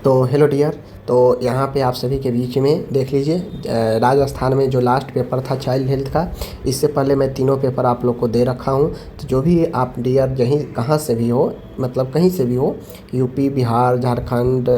तो hello dear. तो यहाँ पे आप सभी के बीच में देख लीजिए, राजस्थान में जो लास्ट पेपर था चाइल्ड हेल्थ का, इससे पहले मैं तीनों पेपर आप लोग को दे रखा हूँ। तो जो भी आप डियर यहीं कहाँ से भी हो, मतलब कहीं से भी हो, यूपी, बिहार, झारखंड,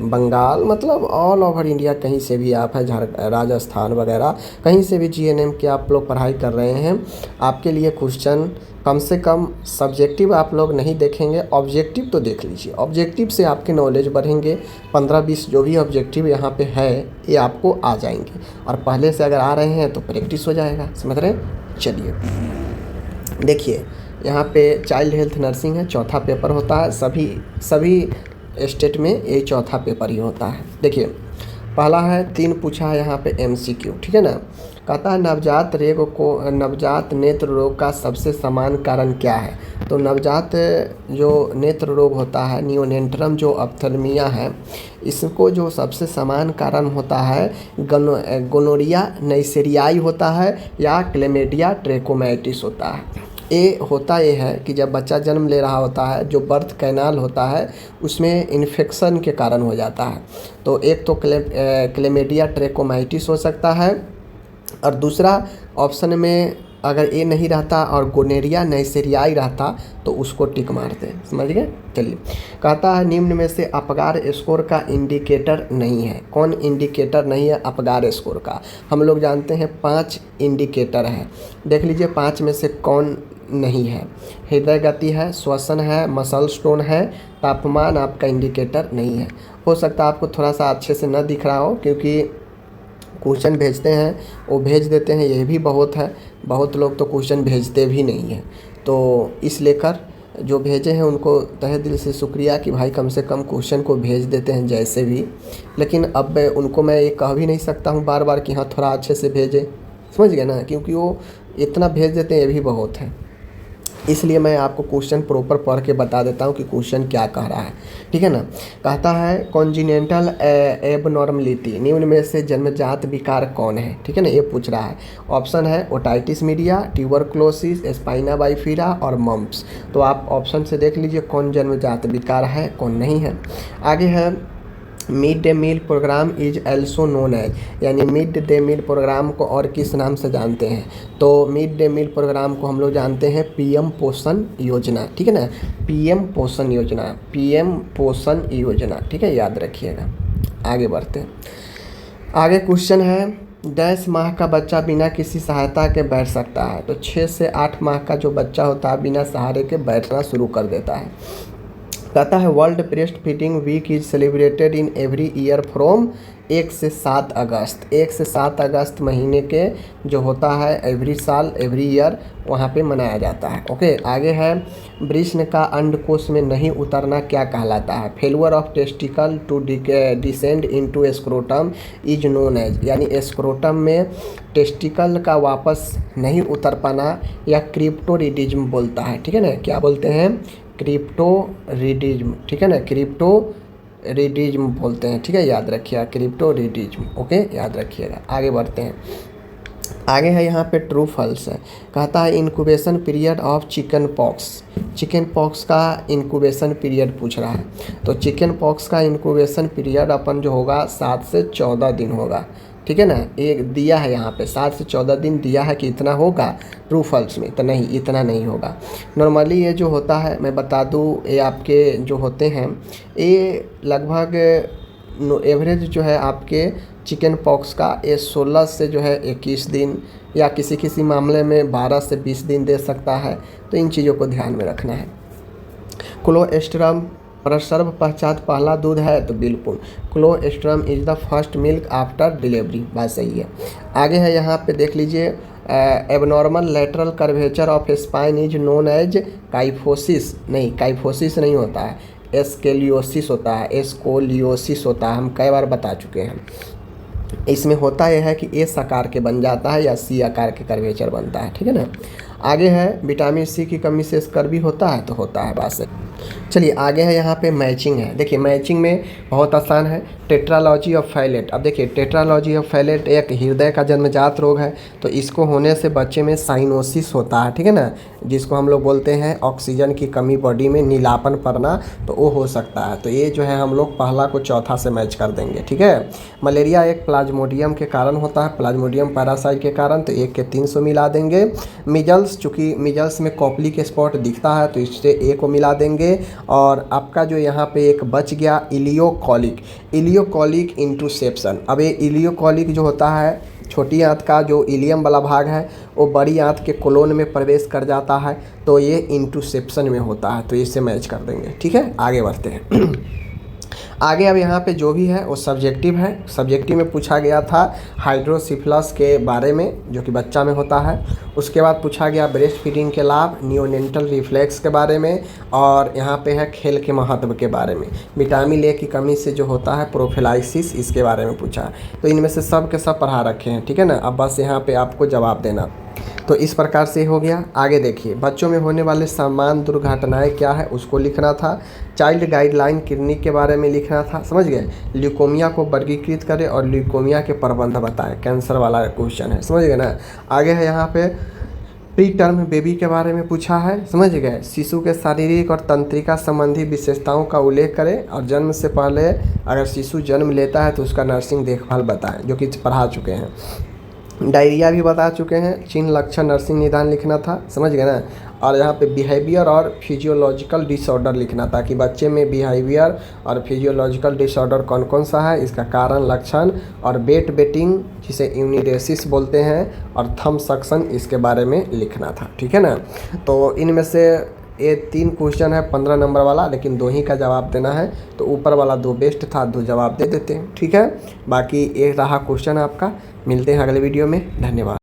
बंगाल, मतलब ऑल ओवर इंडिया कहीं से भी आप हैं, राजस्थान वगैरह कहीं से भी जीएनएम की आप लोग पढ़ाई कर रहे हैं, आपके लिए क्वेश्चन कम से कम सब्जेक्टिव आप लोग नहीं देखेंगे, ऑब्जेक्टिव तो देख लीजिए। ऑब्जेक्टिव से आपके नॉलेज बढ़ेंगे। 15-20 जो भी ऑब्जेक्टिव यहाँ पे है ये आपको आ जाएंगे, और पहले से अगर आ रहे हैं तो प्रैक्टिस हो जाएगा। समझ रहे हैं? चलिए देखिए, यहाँ पे चाइल्ड हेल्थ नर्सिंग है, चौथा पेपर होता है। सभी स्टेट में ये चौथा पेपर ही होता है। देखिए पहला है 3 पूछा है यहाँ पे एमसीक्यू, ठीक है ना। कहता है नवजात नेत्र रोग का सबसे सामान्य कारण क्या है। तो नवजात जो नेत्र रोग होता है, नियोनेंट्रम जो ऑप्थेल्मिया है, इसको जो सबसे सामान्य कारण होता है गोनोरिया नेइसेरियाई होता है या क्लेमिडिया ट्रैकोमैटिस होता है। ये है कि जब बच्चा जन्म ले रहा होता है, जो बर्थ कैनाल होता है उसमें इन्फेक्शन के कारण हो जाता है। तो एक तो क्लेमिडिया ट्रैकोमैटिस हो सकता है, और दूसरा ऑप्शन में अगर ये नहीं रहता और गोनेरिया नेइसेरियाई रहता तो उसको टिक मारते। समझ गए? चलिए, कहता है निम्न में से अपगार स्कोर का इंडिकेटर नहीं है। कौन इंडिकेटर नहीं है अपगार स्कोर का? हम लोग जानते हैं 5 इंडिकेटर है। देख लीजिए 5 में से कौन नहीं है। हृदय गति है, श्वसन है, मसल स्टोन है, तापमान आपका इंडिकेटर नहीं है। हो सकता है आपको थोड़ा सा अच्छे से न दिख रहा हो, क्योंकि क्वेश्चन भेजते हैं वो भेज देते हैं, ये भी बहुत है। बहुत लोग तो क्वेश्चन भेजते भी नहीं हैं। तो इस लेकर जो भेजे हैं उनको तहे दिल से शुक्रिया कि भाई कम से कम क्वेश्चन को भेज देते हैं जैसे भी। लेकिन अब उनको मैं ये कह भी नहीं सकता हूँ बार बार कि हाँ थोड़ा अच्छे से भेजें। समझ गए ना? क्योंकि वो इतना भेज देते हैं, ये भी बहुत है। इसलिए मैं आपको क्वेश्चन प्रॉपर पढ़ के बता देता हूँ कि क्वेश्चन क्या कह रहा है, ठीक है ना। कहता है कॉन्जिनेंटल एबनॉर्मलिटी निम्न में से जन्मजात विकार कौन है, ठीक है ना, ये पूछ रहा है। ऑप्शन है ओटाइटिस मीडिया, ट्यूबरक्लोसिस, स्पाइना बाइफिरा और मम्प्स। तो आप ऑप्शन से देख लीजिए कौन जन्मजात विकार है, कौन नहीं है। आगे है mid day meal programme is also known as, यानी मिड डे मील प्रोग्राम को और किस नाम से जानते हैं। तो मिड डे मील प्रोग्राम को हम लोग जानते हैं पीएम पोषण योजना, ठीक है ना। पीएम पोषण योजना, ठीक है, याद रखिएगा। आगे बढ़ते हैं। आगे क्वेश्चन है 10 माह का बच्चा बिना किसी सहायता के बैठ सकता है। तो 6 से 8 माह का जो बच्चा होता है बिना सहारे के बैठना शुरू कर देता है। कहता है world breast feeding week is celebrated in every year from 1 से 7 अगस्त। 1 से 7 अगस्त महीने के जो होता है एवरी साल, एवरी ईयर वहाँ पे मनाया जाता है। ओके, आगे है वृषण का अंडकोश में नहीं उतरना क्या कहलाता है। Failure of testicle to descend into scrotum is known as, यानी स्क्रोटम में टेस्टिकल का वापस नहीं उतर पाना या क्रिप्टोरिडिज्म बोलता है, ठीक है ना। क्या बोलते हैं? क्रिप्टोरिडिज्म, ठीक है ना, क्रिप्टोरिडिज्म बोलते हैं, ठीक है, याद रखिएगा क्रिप्टोरिडिज्म। ओके, याद रखिएगा। आगे बढ़ते हैं। आगे है यहाँ पे ट्रू फॉल्स है। कहता है incubation period of chicken pox का इंक्यूबेशन पीरियड पूछ रहा है। तो चिकन पॉक्स का इंक्यूबेशन पीरियड अपन जो होगा 7 से 14 दिन होगा, ठीक है ना। एक दिया है यहाँ पे 7 से 14 दिन दिया है कि इतना होगा। ट्रू फॉल्स में तो नहीं, इतना नहीं होगा। नॉर्मली ये जो होता है मैं बता दूँ, ये आपके जो होते हैं ये लगभग एवरेज जो है आपके चिकन पॉक्स का ये 16 से जो है 21 दिन या किसी मामले में 12 से 20 दिन दे सकता है। तो इन चीज़ों को ध्यान में रखना है। कोलोस्ट्रम प्रसव पश्चात पहला दूध है, तो बिल्कुल colostrum is the first milk after delivery, बात सही है। आगे है यहाँ पे देख लीजिए abnormal lateral curvature of spine is known as kyphosis नहीं होता है, एस्केलियोसिस होता है, एस्कोलियोसिस होता है। हम कई बार बता चुके हैं। इसमें होता यह है कि एस आकार के बन जाता है या सी आकार के कर्वेचर बनता है, ठीक है ना। आगे है विटामिन सी की कमी से स्कर्वी होता है, तो होता है, बात सही। चलिए आगे है, यहाँ पे मैचिंग है। देखिए मैचिंग में बहुत आसान है, टेट्रालॉजी ऑफ फैलेट। अब देखिए टेट्रालॉजी ऑफ फैलेट एक हृदय का जन्मजात रोग है, तो इसको होने से बच्चे में साइनोसिस होता है, ठीक है ना, जिसको हम लोग बोलते हैं ऑक्सीजन की कमी, बॉडी में नीलापन पड़ना, तो वो हो सकता है। तो ये जो है हम लोग पहला को चौथा से मैच कर देंगे, ठीक है। मलेरिया एक प्लाज्मोडियम के कारण होता है, प्लाज्मोडियम पैरासाइट के कारण, तो 1 के 300 मिला देंगे। मिजल्स, चूँकि मिजल्स में कॉपली के स्पॉट दिखता है, तो इससे ए को मिला देंगे। और आपका जो यहाँ पे एक बच गया इलियोकॉलिक, इलियोकॉलिक इंटूसेप्शन। अब ये इलियोकॉलिक जो होता है, छोटी आंत का जो इलियम वाला भाग है वो बड़ी आंत के कोलोन में प्रवेश कर जाता है, तो ये इंटूसेप्शन में होता है, तो इससे मैच कर देंगे, ठीक है। आगे बढ़ते हैं। आगे अब यहाँ पे जो भी है वो सब्जेक्टिव है। सब्जेक्टिव में पूछा गया था हाइड्रोसिफिलस के बारे में, जो कि बच्चा में होता है। उसके बाद पूछा गया ब्रेस्ट फीडिंग के लाभ, नियोनेटल रिफ्लेक्स के बारे में, और यहाँ पे है खेल के महत्व के बारे में। विटामिन ए की कमी से जो होता है प्रोफिलाइसिस, इसके बारे में पूछा। तो इनमें से सब के सब पढ़ा रखे हैं, ठीक है ना। अब बस यहाँ पे आपको जवाब देना। तो इस प्रकार से हो गया। आगे देखिए, बच्चों में होने वाले सामान्य दुर्घटनाएं क्या है उसको लिखना था। चाइल्ड गाइडलाइन क्लिनिक के बारे में लिखना था, समझ गए। ल्यूकोमिया को वर्गीकृत करें और ल्यूकोमिया के प्रबंध बताएं, कैंसर वाला क्वेश्चन है, समझ गए ना। आगे है यहाँ पे प्री टर्म बेबी के बारे में पूछा है, समझ गए। शिशु के शारीरिक और तंत्रिका संबंधी विशेषताओं का उल्लेख करें और जन्म से पहले अगर शिशु जन्म लेता है तो उसका नर्सिंग देखभाल बताएं, जो कि पढ़ा चुके हैं। डायरिया भी बता चुके हैं। चिन्ह लक्षण नर्सिंग निदान लिखना था, समझ गए ना। और यहाँ पे बिहेवियर और फिजियोलॉजिकल डिसऑर्डर लिखना था कि बच्चे में बिहेवियर और फिजियोलॉजिकल डिसऑर्डर कौन कौन सा है, इसका कारण, लक्षण, और बेट बेटिंग जिसे यूनिडेसिस बोलते हैं, और थंब सक्शन, इसके बारे में लिखना था, ठीक है ना। तो इनमें से ये 3 क्वेश्चन है 15 नंबर वाला, लेकिन 2 ही का जवाब देना है, तो ऊपर वाला 2 बेस्ट था, 2 जवाब दे देते हैं, ठीक है। बाकी एक रहा क्वेश्चन आपका। मिलते हैं अगले वीडियो में, धन्यवाद।